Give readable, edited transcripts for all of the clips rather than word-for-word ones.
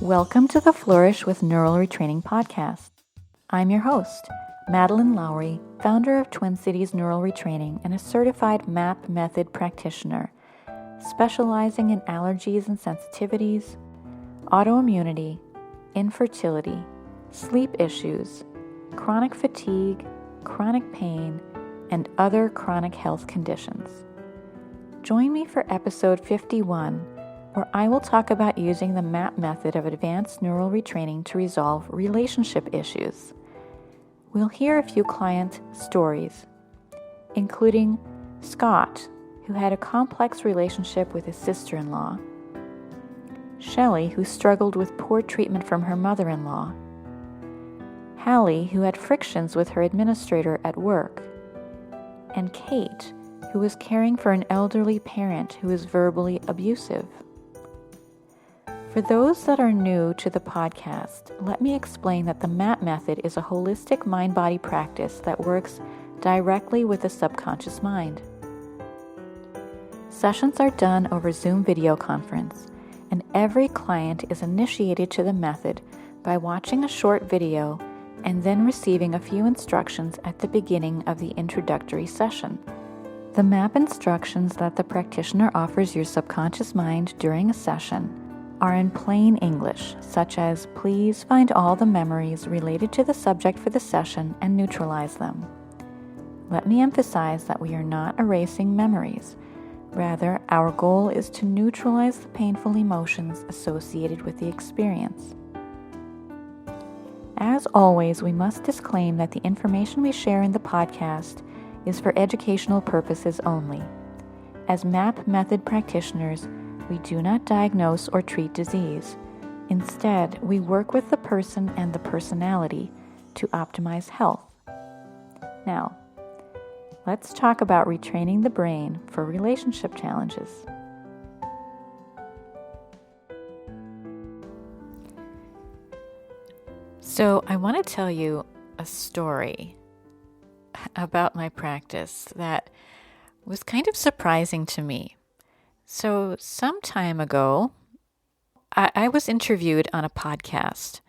Welcome to the Flourish with Neural Retraining podcast. I'm your host, Madeline Lowry, founder of Twin Cities Neural Retraining and a certified MAP method practitioner, specializing in allergies and sensitivities, autoimmunity, infertility, sleep issues, chronic fatigue, chronic pain, and other chronic health conditions. Join me for episode 51, where I will talk about using the MAP method of advanced neural retraining to resolve relationship issues. We'll hear a few client stories, including Scott, who had a complex relationship with his sister-in-law, Shelly, who struggled with poor treatment from her mother-in-law, Hallie, who had frictions with her administrator at work, and Kate, who was caring for an elderly parent who was verbally abusive. For those that are new to the podcast, let me explain that the MAP method is a holistic mind-body practice that works directly with the subconscious mind. Sessions are done over Zoom video conference, and every client is initiated to the method by watching a short video and then receiving a few instructions at the beginning of the introductory session. The MAP instructions that the practitioner offers your subconscious mind during a session are in plain English, such as, please find all the memories related to the subject for the session and neutralize them. Let me emphasize that we are not erasing memories. Rather, our goal is to neutralize the painful emotions associated with the experience. As always, we must disclaim that the information we share in the podcast is for educational purposes only. As MAP method practitioners, we do not diagnose or treat disease. Instead, we work with the person and the personality to optimize health. Now, let's talk about retraining the brain for relationship challenges. So, I want to tell you a story about my practice that was kind of surprising to me. So some time ago, I was interviewed on a podcast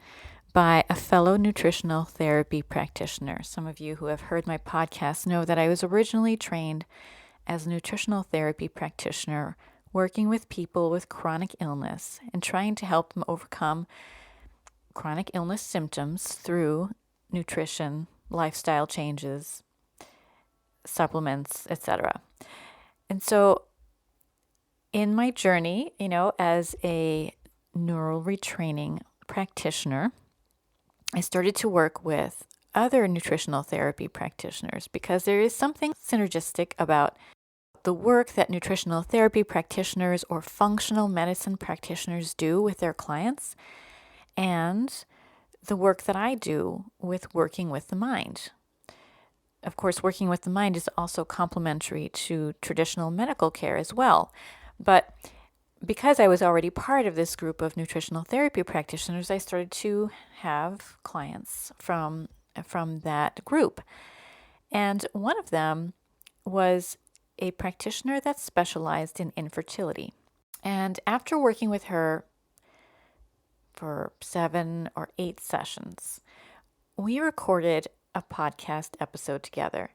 by a fellow nutritional therapy practitioner. Some of you who have heard my podcast know that I was originally trained as a nutritional therapy practitioner, working with people with chronic illness and trying to help them overcome chronic illness symptoms through nutrition, lifestyle changes, supplements, etc. And so in my journey, as a neural retraining practitioner, I started to work with other nutritional therapy practitioners because there is something synergistic about the work that nutritional therapy practitioners or functional medicine practitioners do with their clients and the work that I do with working with the mind. Of course, working with the mind is also complementary to traditional medical care as well. But because I was already part of this group of nutritional therapy practitioners, I started to have clients from that group. And one of them was a practitioner that specialized in infertility. And after working with her for 7 or 8 sessions, we recorded a podcast episode together.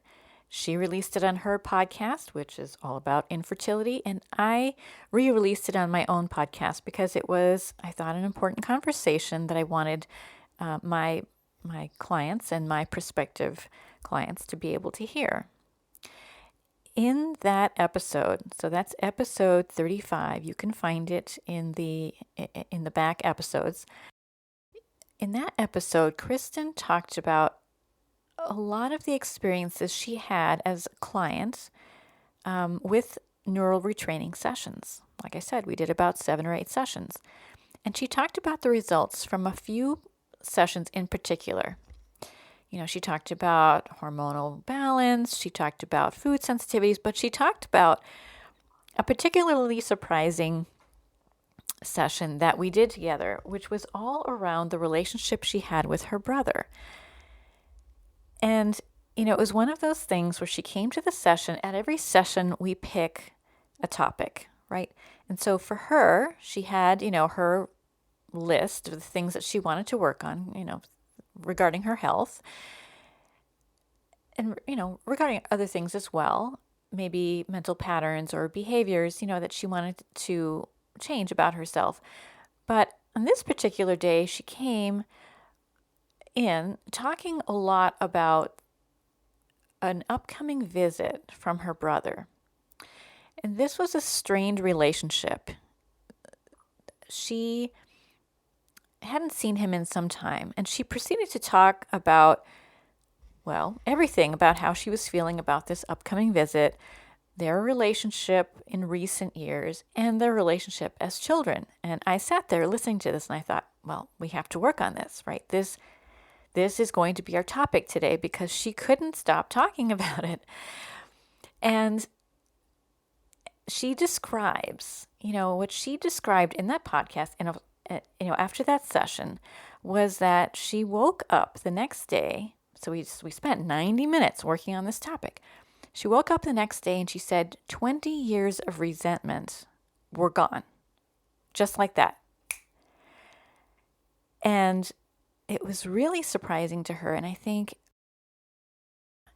She released it on her podcast, which is all about infertility, and I re-released it on my own podcast because it was, I thought, an important conversation that I wanted my clients and my prospective clients to be able to hear. In that episode, so that's episode 35, you can find it in the back episodes. In that episode, Kristen talked about a lot of the experiences she had as a client with neural retraining sessions. Like I said, we did about 7 or 8 sessions. And she talked about the results from a few sessions in particular. She talked about hormonal balance, she talked about food sensitivities, but she talked about a particularly surprising session that we did together, which was all around the relationship she had with her brother. And, it was one of those things where she came to the session. At every session, we pick a topic, right? And so for her, she had, her list of the things that she wanted to work on, regarding her health and, regarding other things as well, maybe mental patterns or behaviors, that she wanted to change about herself. But on this particular day, she came in talking a lot about an upcoming visit from her brother. And this was a strained relationship. She hadn't seen him in some time, and she proceeded to talk about, everything about how she was feeling about this upcoming visit, their relationship in recent years, and their relationship as children. And I sat there listening to this, and I thought, we have to work on this, right? This is going to be our topic today, because she couldn't stop talking about it. And she describes, what she described in that podcast, and after that session, was that she woke up the next day. So we spent 90 minutes working on this topic. She woke up the next day and she said 20 years of resentment were gone, just like that. And it was really surprising to her, and I think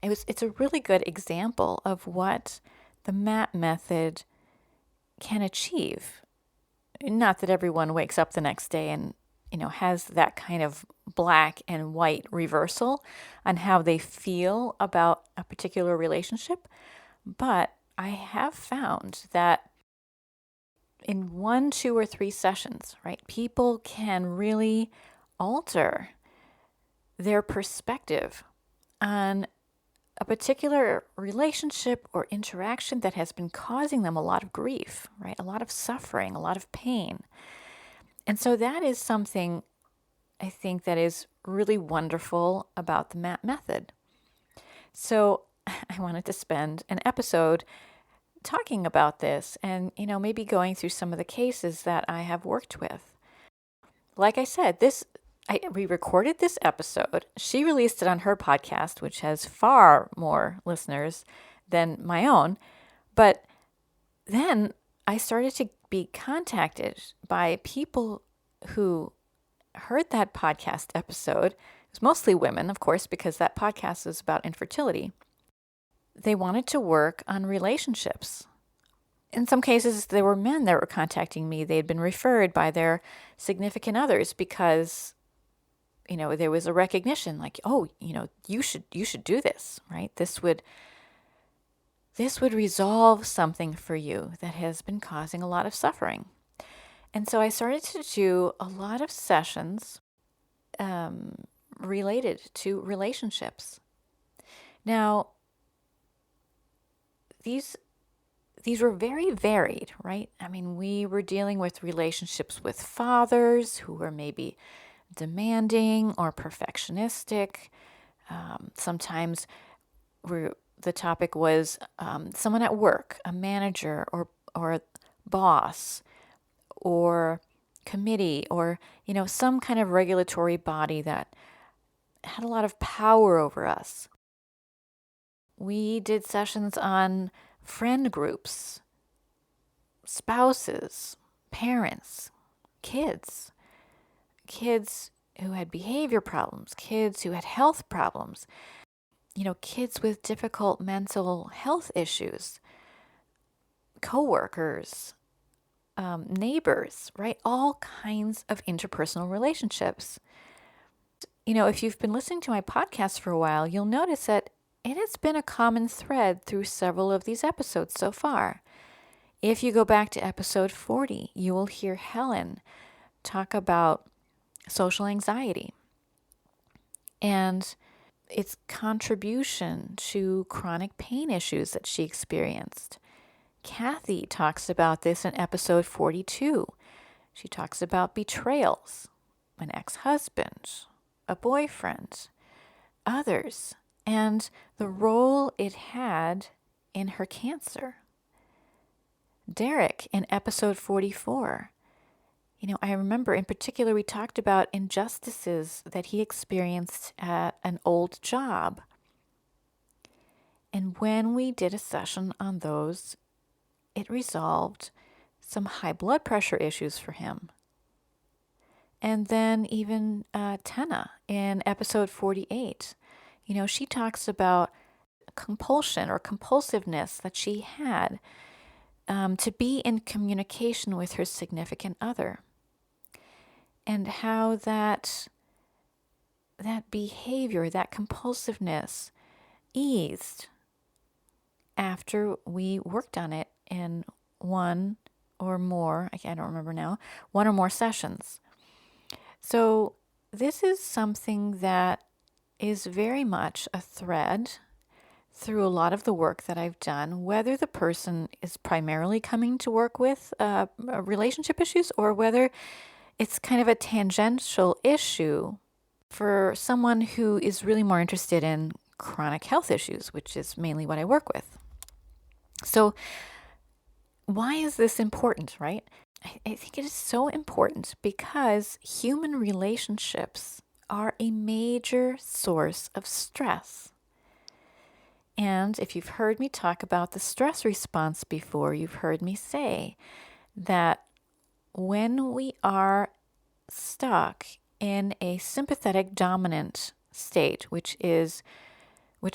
it's a really good example of what the MAP method can achieve. Not that everyone wakes up the next day and, has that kind of black and white reversal on how they feel about a particular relationship, but I have found that in 1, 2, or 3 sessions, right, people can really alter their perspective on a particular relationship or interaction that has been causing them a lot of grief, right? A lot of suffering, a lot of pain. And so that is something I think that is really wonderful about the MAP method. So I wanted to spend an episode talking about this and, maybe going through some of the cases that I have worked with. Like I said, we recorded this episode. She released it on her podcast, which has far more listeners than my own. But then I started to be contacted by people who heard that podcast episode. It was mostly women, of course, because that podcast is about infertility. They wanted to work on relationships. In some cases, there were men that were contacting me. They had been referred by their significant others because there was a recognition like, you should do this, right? This would resolve something for you that has been causing a lot of suffering. And so I started to do a lot of sessions related to relationships. Now, these were very varied, right? I mean, we were dealing with relationships with fathers who were maybe demanding or perfectionistic. Sometimes the topic was someone at work, a manager or boss or committee or, some kind of regulatory body that had a lot of power over us. We did sessions on friend groups, spouses, parents, kids who had behavior problems, kids who had health problems, kids with difficult mental health issues, coworkers, neighbors, right? All kinds of interpersonal relationships. If you've been listening to my podcast for a while, you'll notice that it has been a common thread through several of these episodes so far. If you go back to episode 40, you will hear Helen talk about social anxiety and its contribution to chronic pain issues that she experienced. Kathy talks about this in episode 42. She talks about betrayals, an ex-husband, a boyfriend, others and the role it had in her cancer. Derrick in episode 44. I remember in particular we talked about injustices that he experienced at an old job. And when we did a session on those, it resolved some high blood pressure issues for him. And then even Tena in episode 48, she talks about compulsion or compulsiveness that she had to be in communication with her significant other. And how that behavior, that compulsiveness eased after we worked on it in one or more sessions. So this is something that is very much a thread through a lot of the work that I've done, whether the person is primarily coming to work with relationship issues or whether it's kind of a tangential issue for someone who is really more interested in chronic health issues, which is mainly what I work with. So why is this important, right? I think it is so important because human relationships are a major source of stress. And if you've heard me talk about the stress response before, you've heard me say that when we are stuck in a sympathetic dominant state, which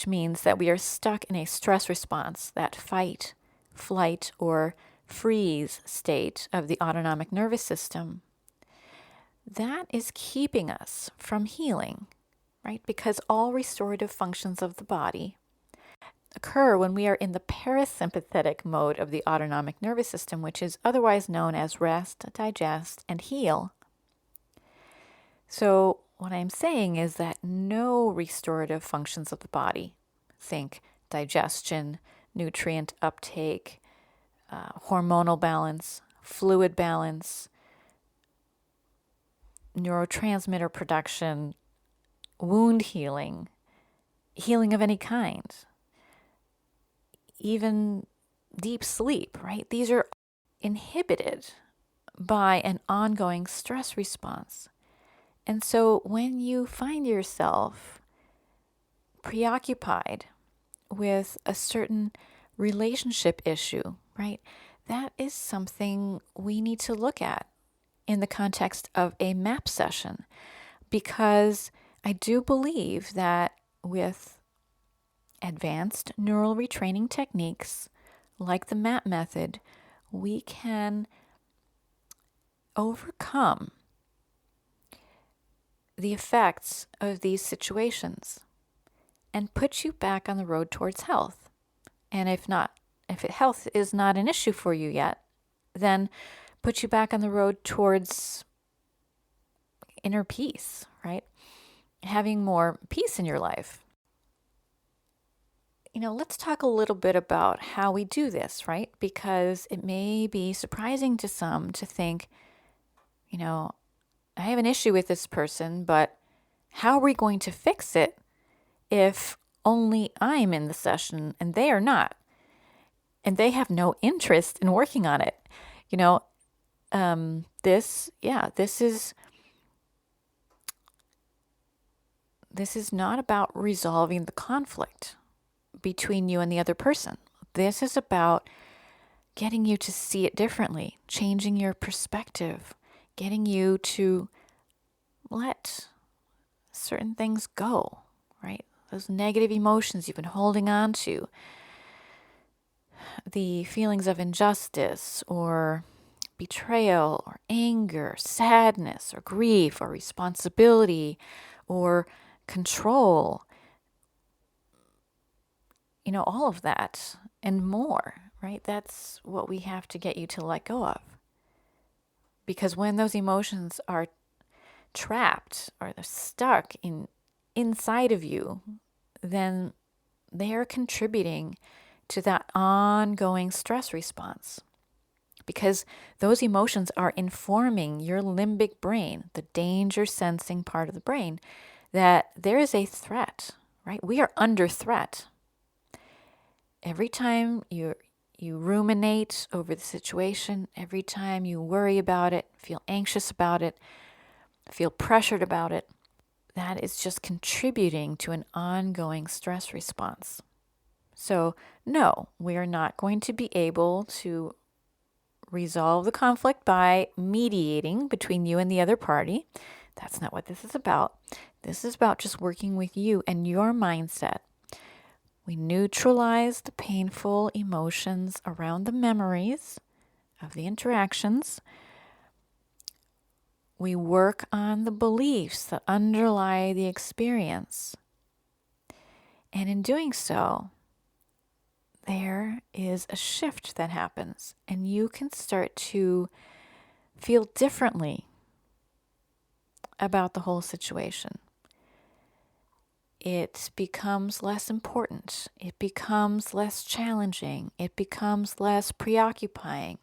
means that we are stuck in a stress response, that fight, flight, or freeze state of the autonomic nervous system, that is keeping us from healing, right? Because all restorative functions of the body occur when we are in the parasympathetic mode of the autonomic nervous system, which is otherwise known as rest, digest, and heal. So what I'm saying is that no restorative functions of the body, think digestion, nutrient uptake, hormonal balance, fluid balance, neurotransmitter production, wound healing, healing of any kind, even deep sleep, right? These are inhibited by an ongoing stress response. And so when you find yourself preoccupied with a certain relationship issue, right, that is something we need to look at in the context of a MAP session, because I do believe that with advanced neural retraining techniques like the MAP method, we can overcome the effects of these situations and put you back on the road towards health. And if health is not an issue for you yet, then put you back on the road towards inner peace, right? Having more peace in your life. Let's talk a little bit about how we do this, right? Because it may be surprising to some to think, I have an issue with this person, but how are we going to fix it if only I'm in the session and they are not? And they have no interest in working on it. This is not about resolving the conflict between you and the other person. This is about getting you to see it differently, changing your perspective, getting you to let certain things go, right? Those negative emotions you've been holding on to, the feelings of injustice or betrayal or anger, sadness or grief or responsibility or control, all of that and more, right? That's what we have to get you to let go of. Because when those emotions are trapped or they're stuck inside of you, then they are contributing to that ongoing stress response. Because those emotions are informing your limbic brain, the danger sensing part of the brain, that there is a threat right? We are under threat. Every time you ruminate over the situation, every time you worry about it, feel anxious about it, feel pressured about it, that is just contributing to an ongoing stress response. So, no, we are not going to be able to resolve the conflict by mediating between you and the other party. That's not what this is about. This is about just working with you and your mindset. We neutralize the painful emotions around the memories of the interactions. We work on the beliefs that underlie the experience. And in doing so, there is a shift that happens, and you can start to feel differently about the whole situation. It becomes less important. It becomes less challenging. It becomes less preoccupying.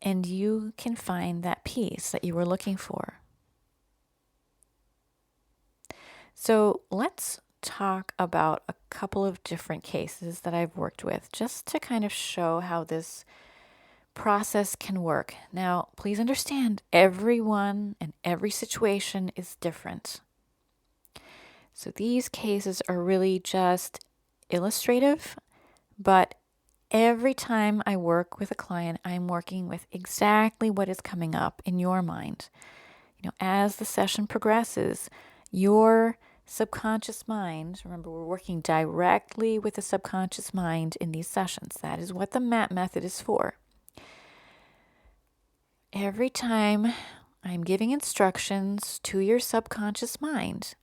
And you can find that peace that you were looking for. So let's talk about a couple of different cases that I've worked with, just to kind of show how this process can work. Now, please understand, everyone and every situation is different. So these cases are really just illustrative, but every time I work with a client, I'm working with exactly what is coming up in your mind. As the session progresses, your subconscious mind, remember, we're working directly with the subconscious mind in these sessions. That is what the MAP method is for. Every time I'm giving instructions to your subconscious mind,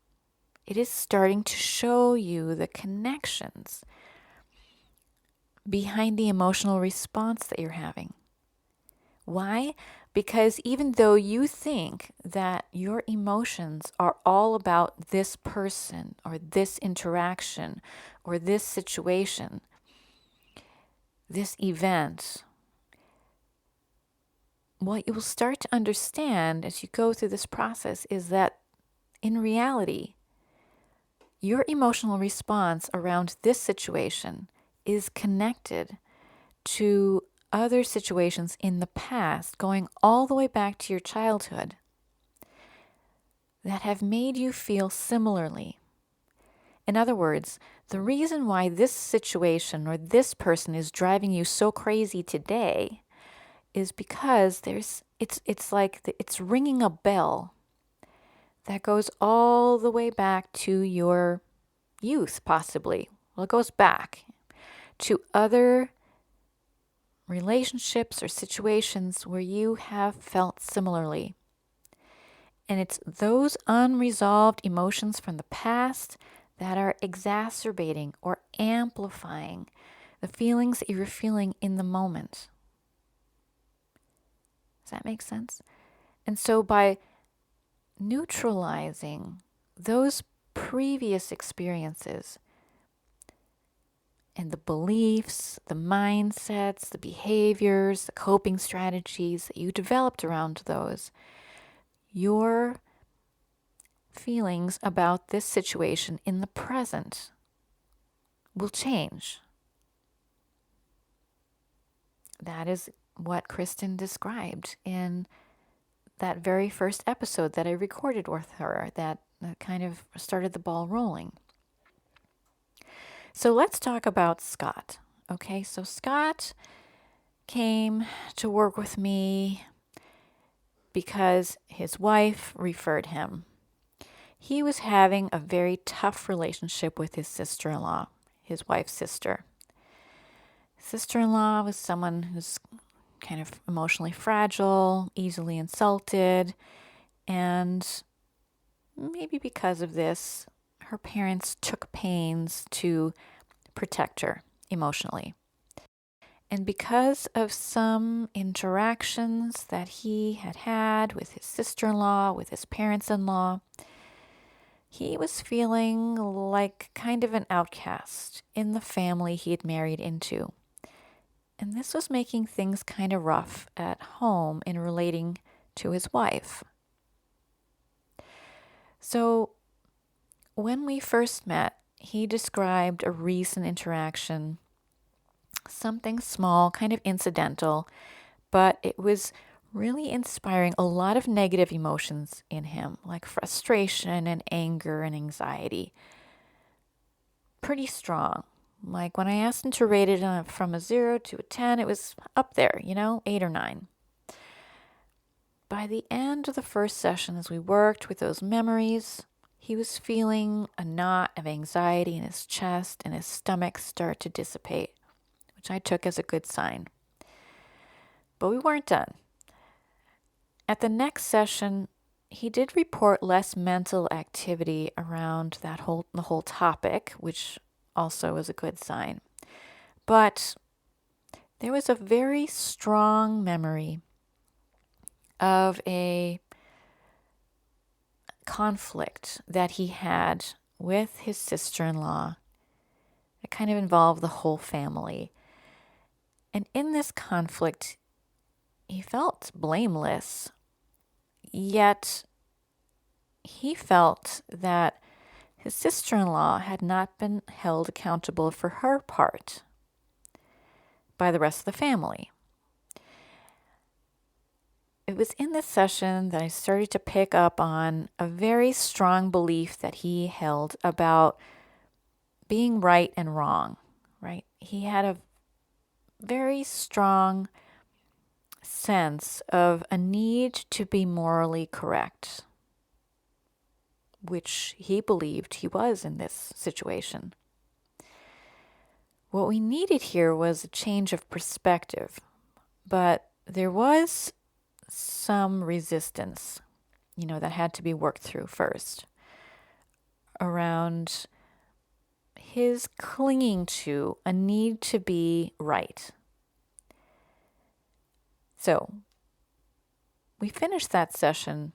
it is starting to show you the connections behind the emotional response that you're having. Why? Because even though you think that your emotions are all about this person or this interaction or this situation, this event, what you will start to understand as you go through this process is that in reality, your emotional response around this situation is connected to other situations in the past, going all the way back to your childhood, that have made you feel similarly. In other words, the reason why this situation or this person is driving you so crazy today is because it's ringing a bell that goes all the way back to your youth, possibly. Well, it goes back to other relationships or situations where you have felt similarly. And it's those unresolved emotions from the past that are exacerbating or amplifying the feelings that you're feeling in the moment. Does that make sense? And so by neutralizing those previous experiences and the beliefs, the mindsets, the behaviors, the coping strategies that you developed around those, your feelings about this situation in the present will change. That is what Kristen described in that very first episode that I recorded with her that kind of started the ball rolling. So let's talk about Scott. Okay, so Scott came to work with me because his wife referred him. He was having a very tough relationship with his sister-in-law, his wife's sister. Sister-in-law was someone who's kind of emotionally fragile, easily insulted, and maybe because of this, her parents took pains to protect her emotionally. And because of some interactions that he had had with his sister-in-law, with his parents-in-law, he was feeling like kind of an outcast in the family he had married into. And this was making things kind of rough at home in relating to his wife. So when we first met, he described a recent interaction, something small, kind of incidental, but it was really inspiring a lot of negative emotions in him, like frustration and anger and anxiety. Pretty strong. Like when I asked him to rate it from a 0 to a 10, it was up there, 8 or 9. By the end of the first session, as we worked with those memories, he was feeling a knot of anxiety in his chest and his stomach start to dissipate, which I took as a good sign. But we weren't done. At the next session, he did report less mental activity around the whole topic, which also was a good sign. But there was a very strong memory of a conflict that he had with his sister-in-law. It kind of involved the whole family. And in this conflict, he felt blameless, yet he felt that his sister-in-law had not been held accountable for her part by the rest of the family. It was in this session that I started to pick up on a very strong belief that he held about being right and wrong, right? He had a very strong sense of a need to be morally correct, which he believed he was in this situation. What we needed here was a change of perspective, but there was some resistance, that had to be worked through first around his clinging to a need to be right. So we finished that session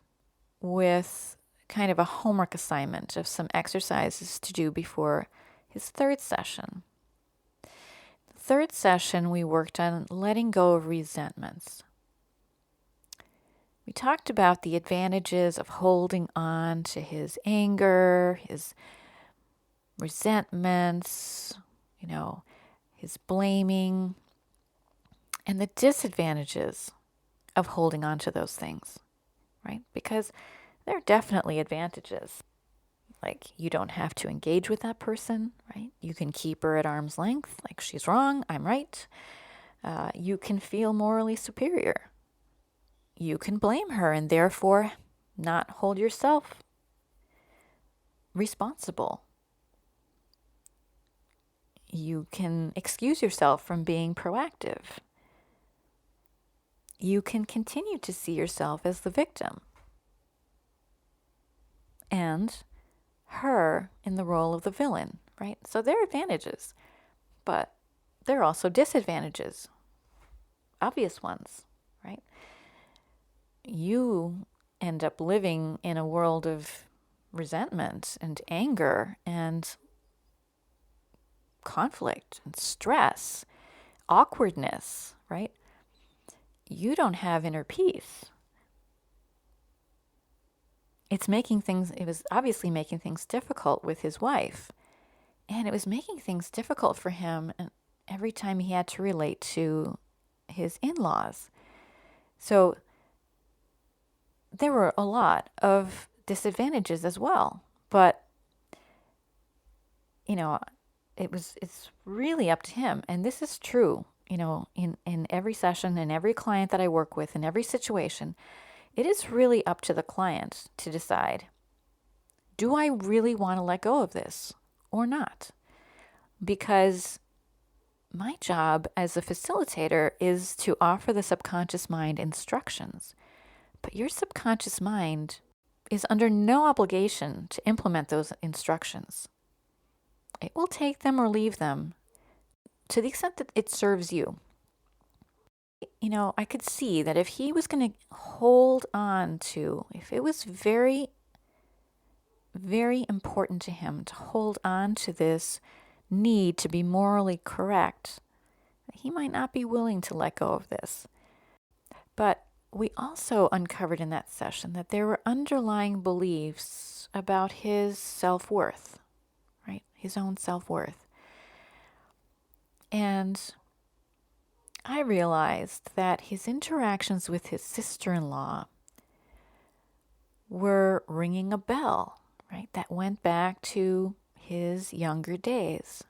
with kind of a homework assignment of some exercises to do before his third session. The third session, we worked on letting go of resentments. We talked about the advantages of holding on to his anger, his resentments, his blaming, and the disadvantages of holding on to those things, right? Because there are definitely advantages. Like, you don't have to engage with that person, right? You can keep her at arm's length, like she's wrong, I'm right. You can feel morally superior. You can blame her and therefore not hold yourself responsible. You can excuse yourself from being proactive. You can continue to see yourself as the victim and her in the role of the villain, right? So there are advantages, but there are also disadvantages, obvious ones, right? You end up living in a world of resentment and anger and conflict and stress, awkwardness, right? You don't have inner peace. It was obviously making things difficult with his wife. And it was making things difficult for him every time he had to relate to his in-laws. So there were a lot of disadvantages as well. But, it's really up to him. And this is true, in every session, in every client that I work with, in every situation. It is really up to the client to decide, do I really want to let go of this or not? Because my job as a facilitator is to offer the subconscious mind instructions. But your subconscious mind is under no obligation to implement those instructions. It will take them or leave them to the extent that it serves you. I could see that if he was going to hold on to, if it was very, very important to him to hold on to this need to be morally correct, he might not be willing to let go of this. But we also uncovered in that session that there were underlying beliefs about his self-worth, right? His own self-worth. And I realized that his interactions with his sister-in-law were ringing a bell, right? That went back to his younger days.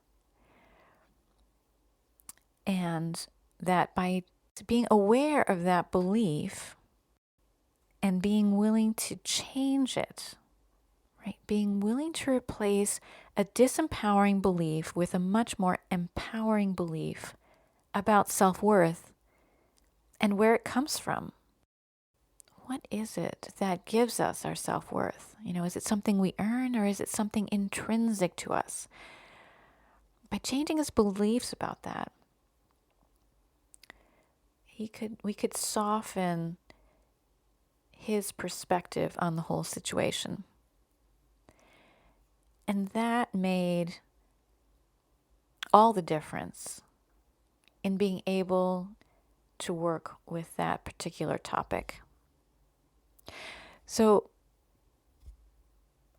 And that by being aware of that belief and being willing to change it, right? Being willing to replace a disempowering belief with a much more empowering belief about self-worth and where it comes from. What is it that gives us our self-worth? Is it something we earn, or is it something intrinsic to us? By changing his beliefs about that, we could soften his perspective on the whole situation. And that made all the difference in being able to work with that particular topic. So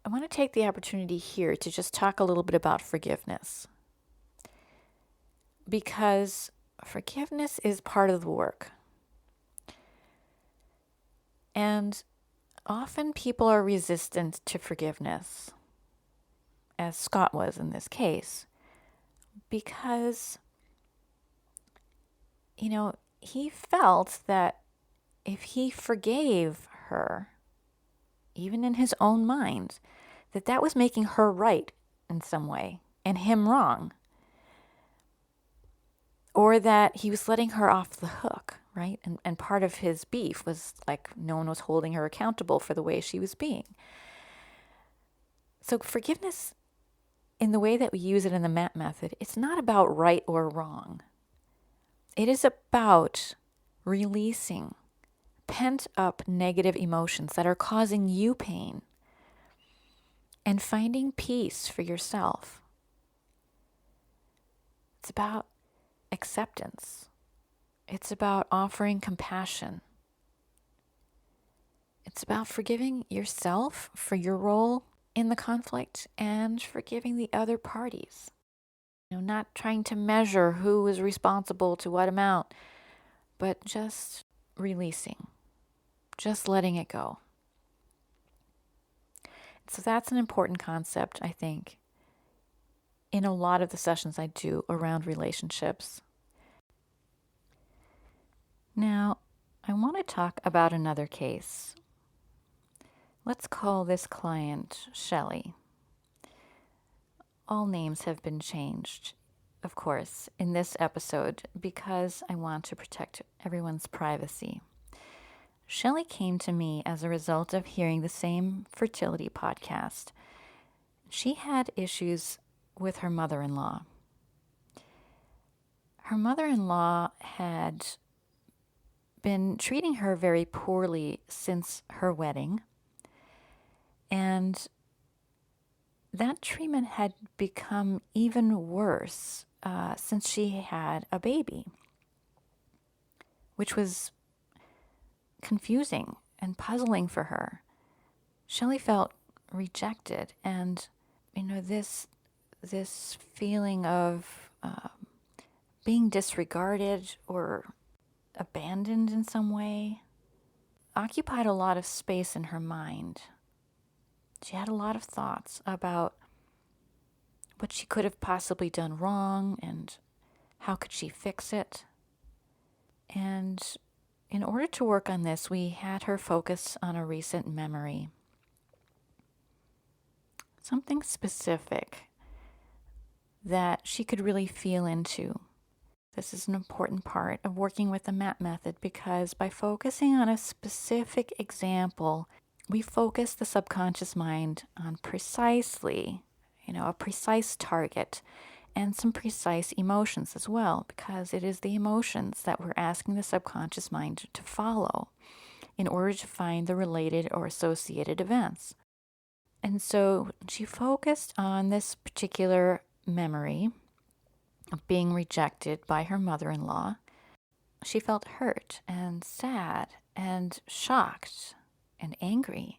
I want to take the opportunity here to just talk a little bit about forgiveness. Because forgiveness is part of the work. And often people are resistant to forgiveness, as Scott was in this case, because, he felt that if he forgave her, even in his own mind, that was making her right in some way and him wrong. Or that he was letting her off the hook, right? And part of his beef was like no one was holding her accountable for the way she was being. So forgiveness, in the way that we use it in the MAP method, it's not about right or wrong. It is about releasing pent up negative emotions that are causing you pain and finding peace for yourself. It's about acceptance. It's about offering compassion. It's about forgiving yourself for your role in the conflict and forgiving the other parties. Not trying to measure who is responsible to what amount, but just releasing, just letting it go. So that's an important concept, I think, in a lot of the sessions I do around relationships. Now, I want to talk about another case. Let's call this client Shelly. All names have been changed, of course, in this episode because I want to protect everyone's privacy. Shelly came to me as a result of hearing the same fertility podcast. She had issues with her mother-in-law. Her mother-in-law had been treating her very poorly since her wedding, and that treatment had become even worse since she had a baby, which was confusing and puzzling for her. Shelly felt rejected, and this feeling of being disregarded or abandoned in some way occupied a lot of space in her mind. She had a lot of thoughts about what she could have possibly done wrong and how could she fix it. And in order to work on this, we had her focus on a recent memory. Something specific that she could really feel into. This is an important part of working with the MAP method because by focusing on a specific example, we focus the subconscious mind on precisely, a precise target and some precise emotions as well, because it is the emotions that we're asking the subconscious mind to follow in order to find the related or associated events. And so she focused on this particular memory of being rejected by her mother-in-law. She felt hurt and sad and shocked and angry.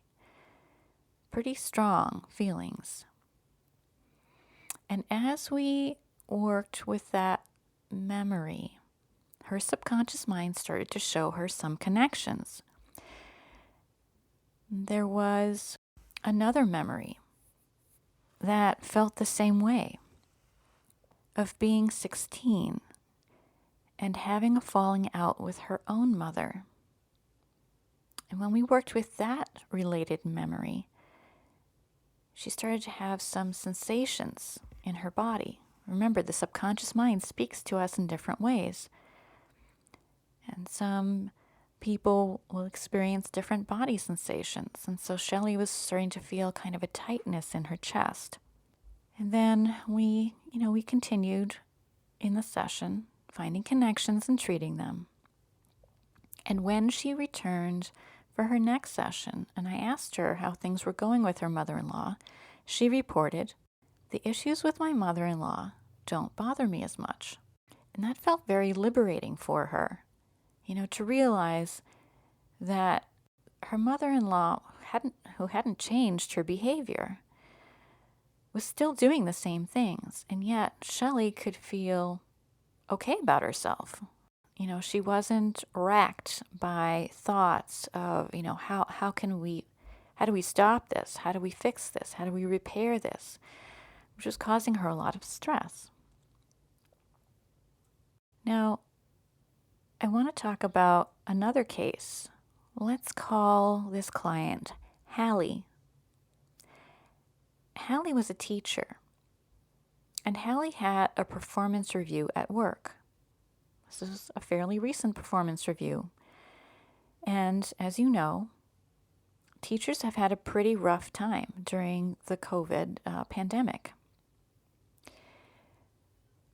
Pretty strong feelings. And as we worked with that memory, her subconscious mind started to show her some connections. There was another memory that felt the same way, of being 16 and having a falling out with her own mother. And when we worked with that related memory, she started to have some sensations in her body. Remember, the subconscious mind speaks to us in different ways. And some people will experience different body sensations. And so Shelly was starting to feel kind of a tightness in her chest. And then we continued in the session, finding connections and treating them. And when she returned for her next session, and I asked her how things were going with her mother-in-law, she reported, "The issues with my mother-in-law don't bother me as much." And that felt very liberating for her, to realize that her mother-in-law, who hadn't changed her behavior, was still doing the same things. And yet Shelly could feel okay about herself. She wasn't racked by thoughts of, how do we stop this? How do we fix this? How do we repair this? Which was causing her a lot of stress. Now, I want to talk about another case. Let's call this client Hallie. Hallie was a teacher, and Hallie had a performance review at work. This is a fairly recent performance review. And as you know, teachers have had a pretty rough time during the COVID pandemic.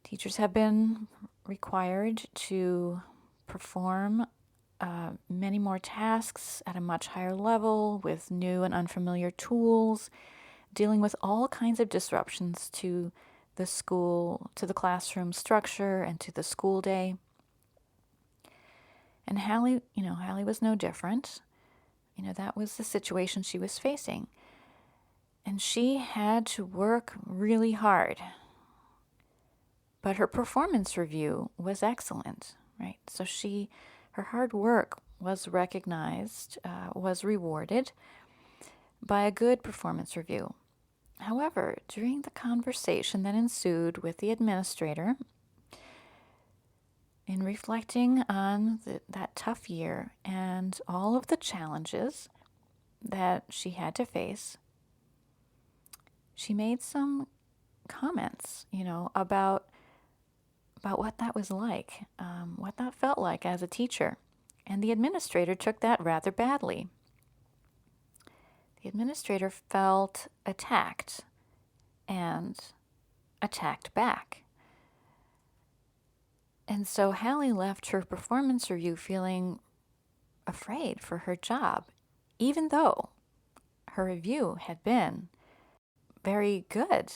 Teachers have been required to perform many more tasks at a much higher level with new and unfamiliar tools, dealing with all kinds of disruptions to the school, to the classroom structure, and to the school day. And Hallie was no different. That was the situation she was facing. And she had to work really hard. But her performance review was excellent, right? So her hard work was recognized, was rewarded by a good performance review. However, during the conversation that ensued with the administrator, in reflecting on that tough year and all of the challenges that she had to face, she made some comments, about what that was like, what that felt like as a teacher. And the administrator took that rather badly. The administrator felt attacked and attacked back. And so Hallie left her performance review feeling afraid for her job, even though her review had been very good.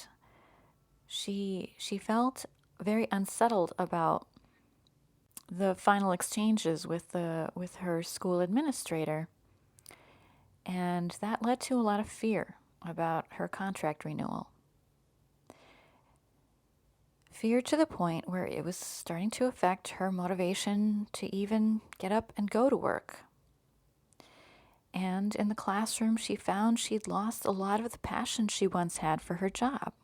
She felt very unsettled about the final exchanges with her school administrator, and that led to a lot of fear about her contract renewal. Fear to the point where it was starting to affect her motivation to even get up and go to work. And in the classroom, she found she'd lost a lot of the passion she once had for her job,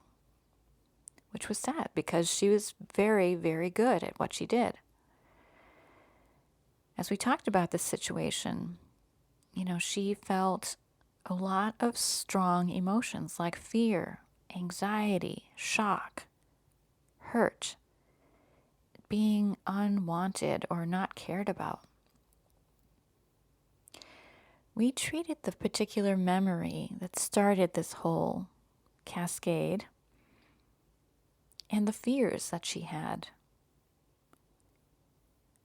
which was sad because she was very, very good at what she did. As we talked about this situation, she felt a lot of strong emotions like fear, anxiety, shock, hurt, being unwanted or not cared about. We treated the particular memory that started this whole cascade and the fears that she had.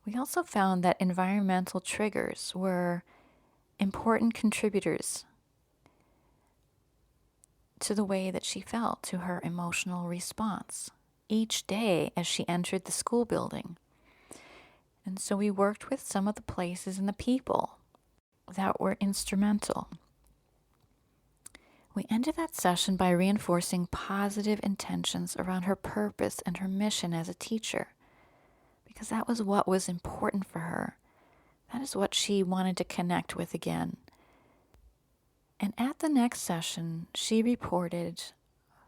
We also found that environmental triggers were important contributors to the way that she felt, to her emotional response each day as she entered the school building. And so we worked with some of the places and the people that were instrumental. We ended that session by reinforcing positive intentions around her purpose and her mission as a teacher, because that was what was important for her. That is what she wanted to connect with again. And at the next session, she reported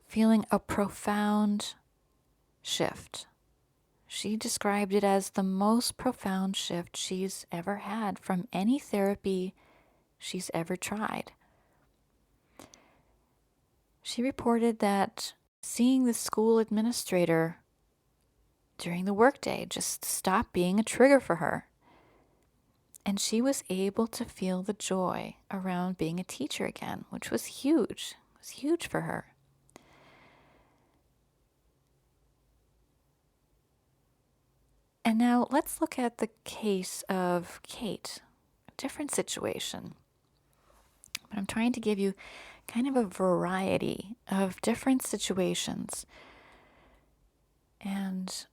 feeling a profound shift. She described it as the most profound shift she's ever had from any therapy she's ever tried. She reported that seeing the school administrator during the workday just stopped being a trigger for her. And she was able to feel the joy around being a teacher again, which was huge. It was huge for her. And now let's look at the case of Kate, a different situation. But I'm trying to give you kind of a variety of different situations and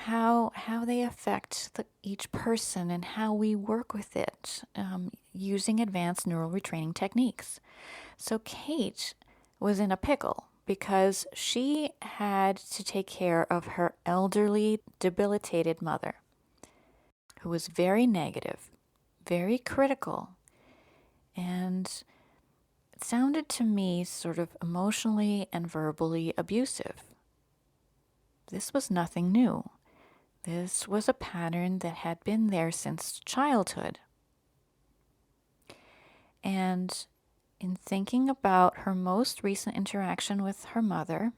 how they affect each person and how we work with it using advanced neural retraining techniques. So Kate was in a pickle because she had to take care of her elderly, debilitated mother, who was very negative, very critical, and it sounded to me sort of emotionally and verbally abusive. This was nothing new. This was a pattern that had been there since childhood. And in thinking about her most recent interaction with her mother,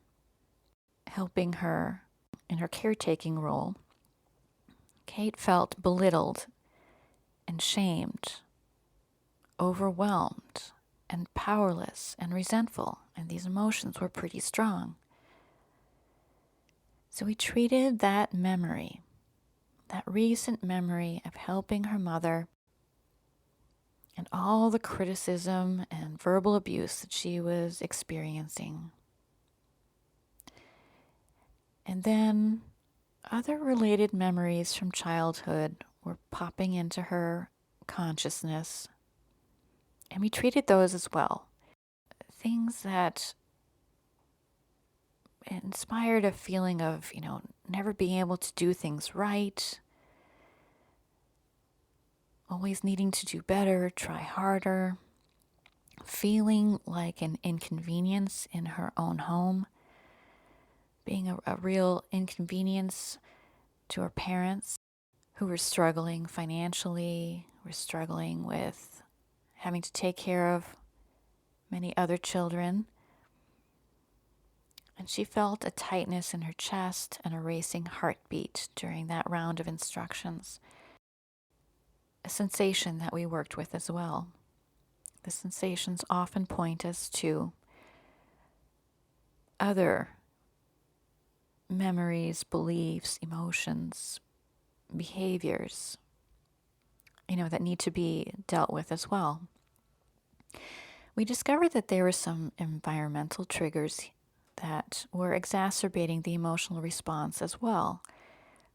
helping her in her caretaking role, Kate felt belittled and shamed, overwhelmed and powerless and resentful, and these emotions were pretty strong. So we treated that memory, that recent memory of helping her mother and all the criticism and verbal abuse that she was experiencing. And then other related memories from childhood were popping into her consciousness, and we treated those as well. Things that inspired a feeling of, never being able to do things right, always needing to do better, try harder, feeling like an inconvenience in her own home, being a real inconvenience to her parents who were struggling financially, were struggling with having to take care of many other children. And she felt a tightness in her chest and a racing heartbeat during that round of instructions. A sensation that we worked with as well. The sensations often point us to other memories, beliefs, emotions, behaviors, that need to be dealt with as well. We discovered that there were some environmental triggers that were exacerbating the emotional response as well,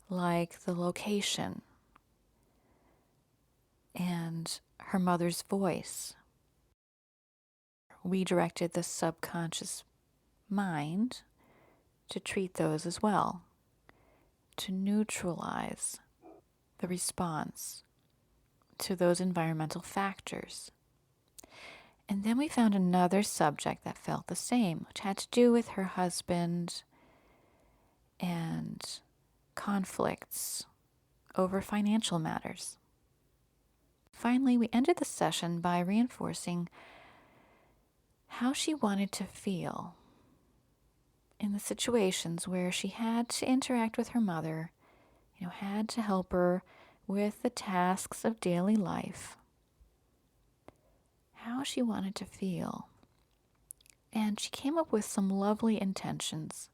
like the location and her mother's voice. We directed the subconscious mind to treat those as well, to neutralize the response to those environmental factors. And then we found another subject that felt the same, which had to do with her husband and conflicts over financial matters. Finally, we ended the session by reinforcing how she wanted to feel in the situations where she had to interact with her mother, had to help her with the tasks of daily life. How she wanted to feel. And she came up with some lovely intentions.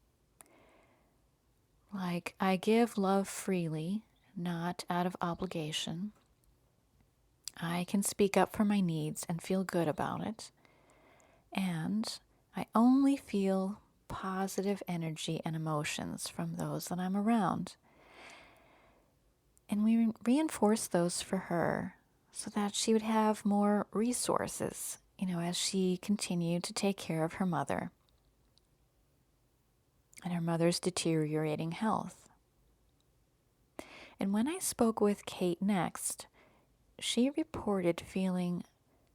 Like, I give love freely, not out of obligation. I can speak up for my needs and feel good about it. And I only feel positive energy and emotions from those that I'm around. And we reinforced those for her so that she would have more resources, as she continued to take care of her mother and her mother's deteriorating health. And when I spoke with Kate next, she reported feeling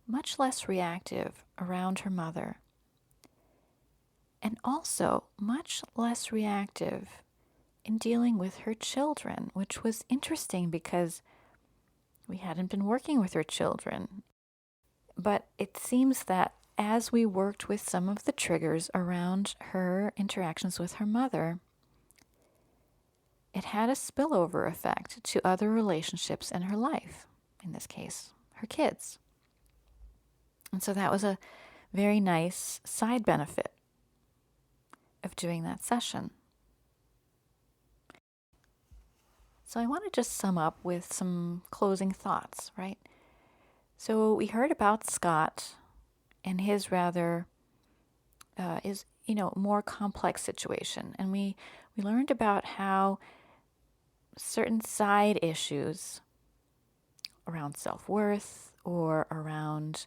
much less reactive around her mother, and also much less reactive in dealing with her children, which was interesting because we hadn't been working with her children. But it seems that as we worked with some of the triggers around her interactions with her mother, it had a spillover effect to other relationships in her life, in this case, her kids. And so that was a very nice side benefit of doing that session. So I want to just sum up with some closing thoughts, right? So we heard about Scott and his rather more complex situation, and we learned about how certain side issues around self-worth or around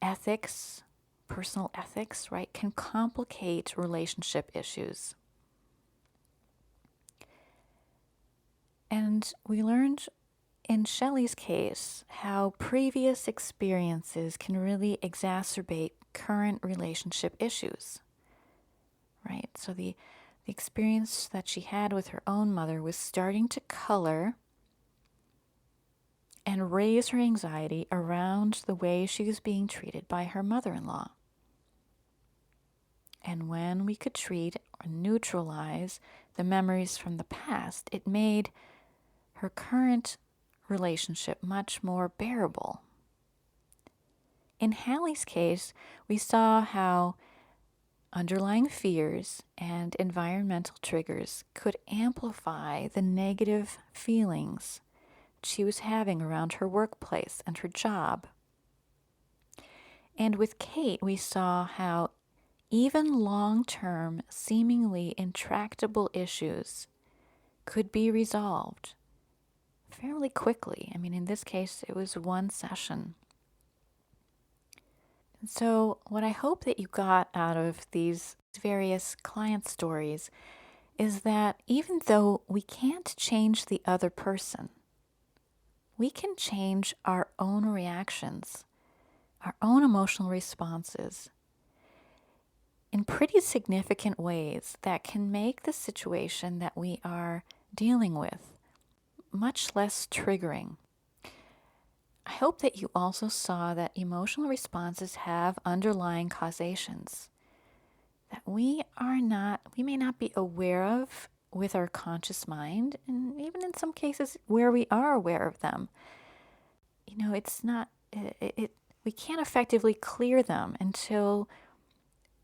ethics, personal ethics, right, can complicate relationship issues. And we learned in Shelly's case how previous experiences can really exacerbate current relationship issues, right? So the experience that she had with her own mother was starting to color and raise her anxiety around the way she was being treated by her mother-in-law. And when we could treat or neutralize the memories from the past, it made her current relationship much more bearable. In Hallie's case, we saw how underlying fears and environmental triggers could amplify the negative feelings she was having around her workplace and her job. And with Kate, we saw how even long-term, seemingly intractable issues could be resolved fairly quickly. I mean, in this case, it was one session. And so what I hope that you got out of these various client stories is that even though we can't change the other person, we can change our own reactions, our own emotional responses in pretty significant ways that can make the situation that we are dealing with much less triggering. I hope that you also saw that emotional responses have underlying causations that we may not be aware of with our conscious mind, and even in some cases where we are aware of them. We can't effectively clear them until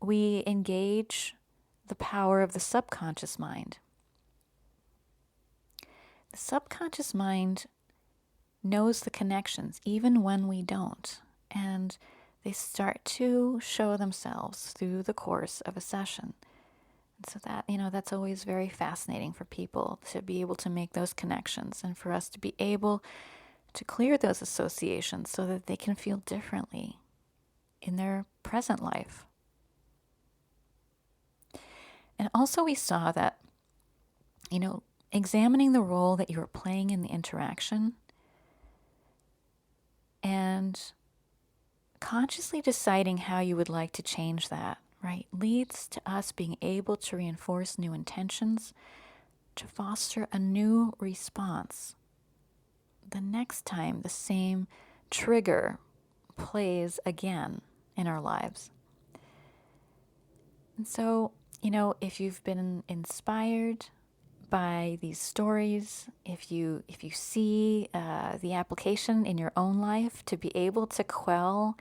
we engage the power of the subconscious mind. The subconscious mind knows the connections even when we don't, and they start to show themselves through the course of a session. And so that's always very fascinating for people to be able to make those connections and for us to be able to clear those associations so that they can feel differently in their present life. And also we saw that, examining the role that you were playing in the interaction and consciously deciding how you would like to change that, right, leads to us being able to reinforce new intentions, to foster a new response the next time the same trigger plays again in our lives. And so, if you've been inspired by these stories, if you see the application in your own life to be able to quell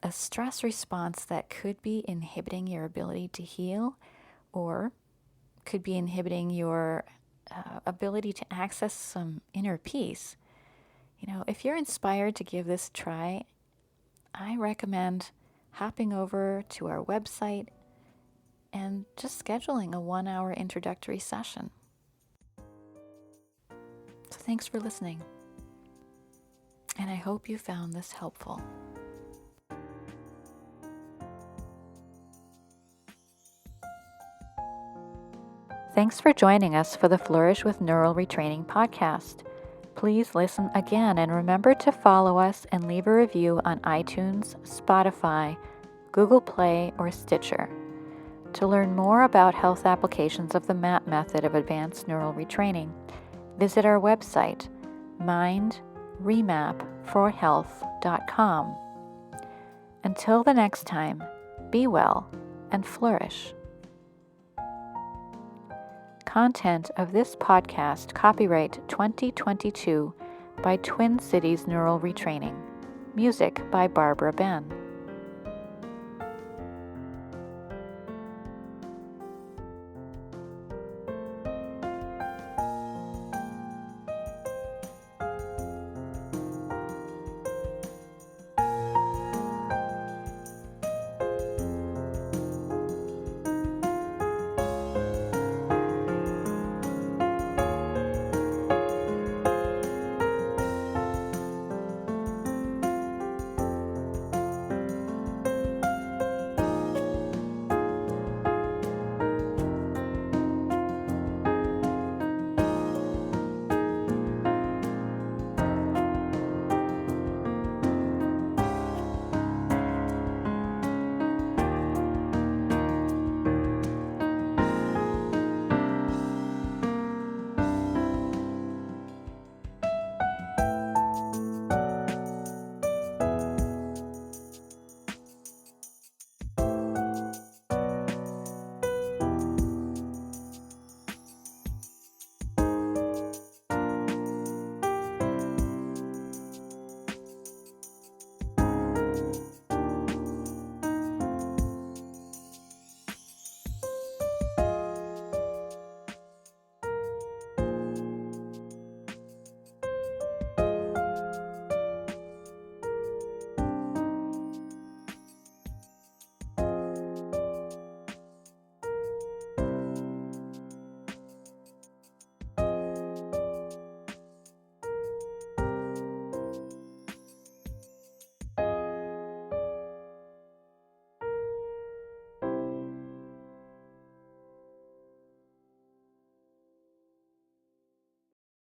a stress response that could be inhibiting your ability to heal or could be inhibiting your ability to access some inner peace, if you're inspired to give this a try, I recommend hopping over to our website and just scheduling a 1-hour introductory session. So thanks for listening. and I hope you found this helpful. Thanks for joining us for the Flourish with Neural Retraining podcast. Please listen again and remember to follow us and leave a review on iTunes, Spotify, Google Play, or Stitcher. To learn more about health applications of the MAP method of advanced neural retraining, visit our website, mindremapforhealth.com. Until the next time, be well and flourish. Content of this podcast copyright 2022 by Twin Cities Neural Retraining. Music by Barbara Ben.